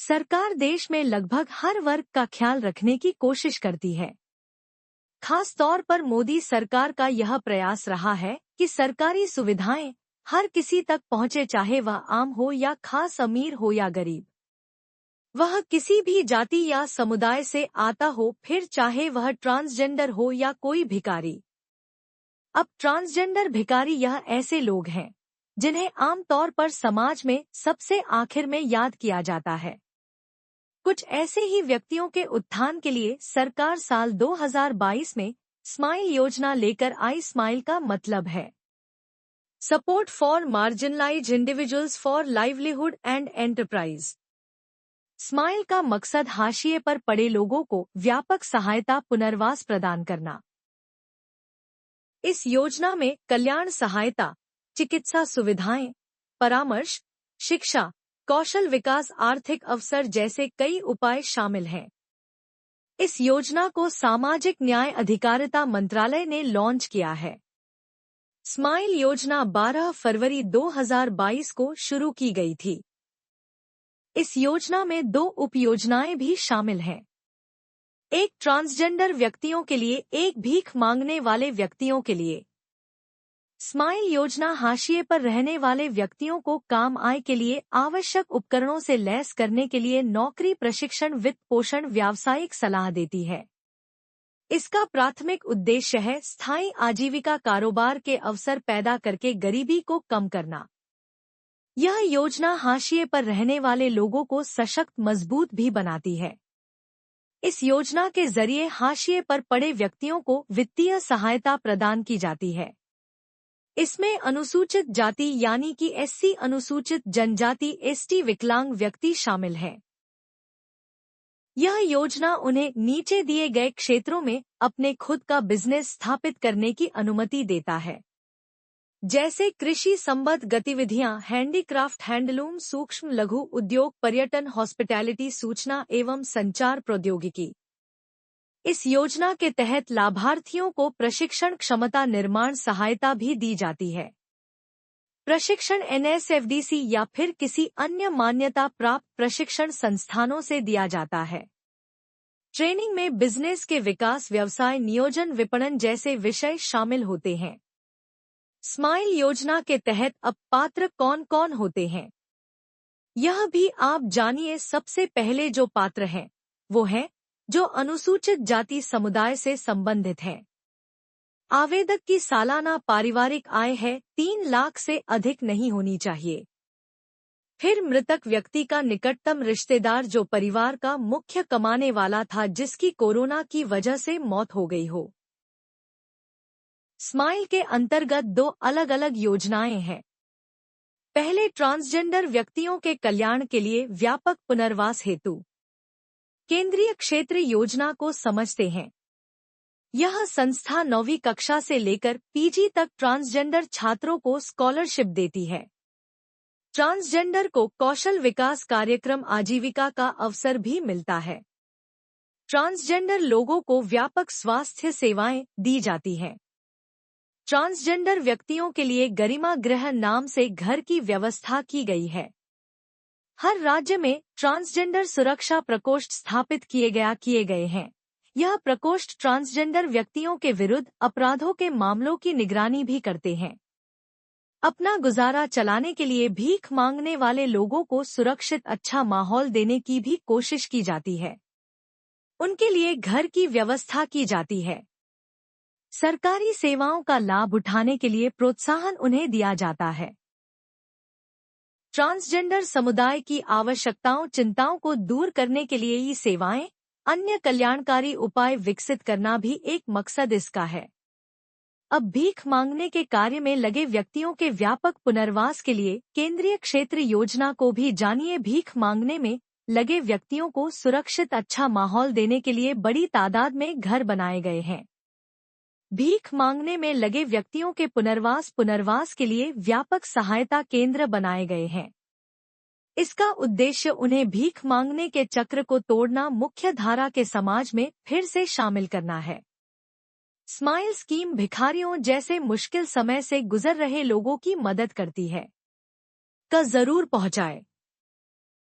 सरकार देश में लगभग हर वर्ग का ख्याल रखने की कोशिश करती है। खास तौर पर मोदी सरकार का यह प्रयास रहा है कि सरकारी सुविधाएं हर किसी तक पहुंचे, चाहे वह आम हो या खास अमीर हो या गरीब। वह किसी भी जाति या समुदाय से आता हो, फिर चाहे वह ट्रांसजेंडर हो या कोई भिखारी। अब ट्रांसजेंडर भिखारी यह ऐसे लोग हैं जिन्हें आमतौर पर समाज में सबसे आखिर में याद किया जाता है। कुछ ऐसे ही व्यक्तियों के उत्थान के लिए सरकार साल 2022 में स्माइल योजना लेकर आई। स्माइल का मतलब है support for marginalised individuals for livelihood and enterprise. Smile का मकसद हाशिए पर पड़े लोगों को व्यापक सहायता, पुनर्वास प्रदान करना। इस योजना में कल्याण सहायता, चिकित्सा सुविधाएं, परामर्श, शिक्षा, कौशल विकास, आर्थिक अवसर जैसे कई उपाय शामिल हैं। इस योजना को सामाजिक न्याय अधिकारिता मंत्रालय ने लॉन्च किया है। स्माइल योजना 12 फरवरी 2022 को शुरू की गई थी। इस योजना में 2 उपयोजनाएं भी शामिल हैं। एक ट्रांसजेंडर व्यक्तियों के लिए, एक भीख मांगने वाले व्यक्तियों के लिए। स्माइल योजना हाशिए पर रहने वाले व्यक्तियों को काम आय के लिए आवश्यक उपकरणों से लैस करने के लिए नौकरी, प्रशिक्षण, वित्त पोषण, व्यावसायिक सलाह देती है। इसका प्राथमिक उद्देश्य है स्थायी आजीविका, कारोबार के अवसर पैदा करके गरीबी को कम करना। यह योजना हाशिए पर रहने वाले लोगों को सशक्त, मजबूत भी बनाती है। इस योजना के जरिए हाशिए पर पड़े व्यक्तियों को वित्तीय सहायता प्रदान की जाती है। इसमें अनुसूचित जाति यानी कि एससी, अनुसूचित जनजाति एसटी, विकलांग व्यक्ति शामिल हैं। यह योजना उन्हें नीचे दिए गए क्षेत्रों में अपने खुद का बिजनेस स्थापित करने की अनुमति देता है, जैसे कृषि संबद्ध गतिविधियां, हैंडीक्राफ्ट, हैंडलूम, सूक्ष्म लघु उद्योग, पर्यटन, हॉस्पिटैलिटी, सूचना एवं संचार प्रौद्योगिकी। इस योजना के तहत लाभार्थियों को प्रशिक्षण, क्षमता निर्माण सहायता भी दी जाती है। प्रशिक्षण एनएसएफडीसी या फिर किसी अन्य मान्यता प्राप्त प्रशिक्षण संस्थानों से दिया जाता है। ट्रेनिंग में बिजनेस के विकास, व्यवसाय नियोजन, विपणन जैसे विषय शामिल होते हैं। स्माइल योजना के तहत अब पात्र कौन कौन होते हैं, यह भी आप जानिए। सबसे पहले जो पात्र हैं वो हैं जो अनुसूचित जाति समुदाय से संबंधित हैं। आवेदक की सालाना पारिवारिक आय है 3 लाख से अधिक नहीं होनी चाहिए। फिर मृतक व्यक्ति का निकटतम रिश्तेदार जो परिवार का मुख्य कमाने वाला था, जिसकी कोरोना की वजह से मौत हो गई हो। स्माइल के अंतर्गत 2 अलग अलग योजनाएं हैं। पहले, ट्रांसजेंडर व्यक्तियों के कल्याण के लिए व्यापक पुनर्वास हेतु केंद्रीय क्षेत्र योजना को समझते हैं। यह संस्था 9वीं कक्षा से लेकर पीजी तक ट्रांसजेंडर छात्रों को स्कॉलरशिप देती है। ट्रांसजेंडर को कौशल विकास कार्यक्रम, आजीविका का अवसर भी मिलता है। ट्रांसजेंडर लोगों को व्यापक स्वास्थ्य सेवाएं दी जाती हैं। ट्रांसजेंडर व्यक्तियों के लिए गरिमा गृह नाम से घर की व्यवस्था की गई है। हर राज्य में ट्रांसजेंडर सुरक्षा प्रकोष्ठ स्थापित किए गए हैं। यह प्रकोष्ठ ट्रांसजेंडर व्यक्तियों के विरुद्ध अपराधों के मामलों की निगरानी भी करते हैं। अपना गुजारा चलाने के लिए भीख मांगने वाले लोगों को सुरक्षित, अच्छा माहौल देने की भी कोशिश की जाती है। उनके लिए घर की व्यवस्था की जाती है। सरकारी सेवाओं का लाभ उठाने के लिए प्रोत्साहन उन्हें दिया जाता है। ट्रांसजेंडर समुदाय की आवश्यकताओं, चिंताओं को दूर करने के लिए ये सेवाएं, अन्य कल्याणकारी उपाय विकसित करना भी एक मकसद इसका है। अब भीख मांगने के कार्य में लगे व्यक्तियों के व्यापक पुनर्वास के लिए केंद्रीय क्षेत्र योजना को भी जानिए। भीख मांगने में लगे व्यक्तियों को सुरक्षित, अच्छा माहौल देने के लिए बड़ी तादाद में घर बनाए गए हैं। भीख मांगने में लगे व्यक्तियों के पुनर्वास के लिए व्यापक सहायता केंद्र बनाए गए हैं। इसका उद्देश्य उन्हें भीख मांगने के चक्र को तोड़ना, मुख्य धारा के समाज में फिर से शामिल करना है। स्माइल स्कीम भिखारियों जैसे मुश्किल समय से गुजर रहे लोगों की मदद करती है। का जरूर पहुंचाए।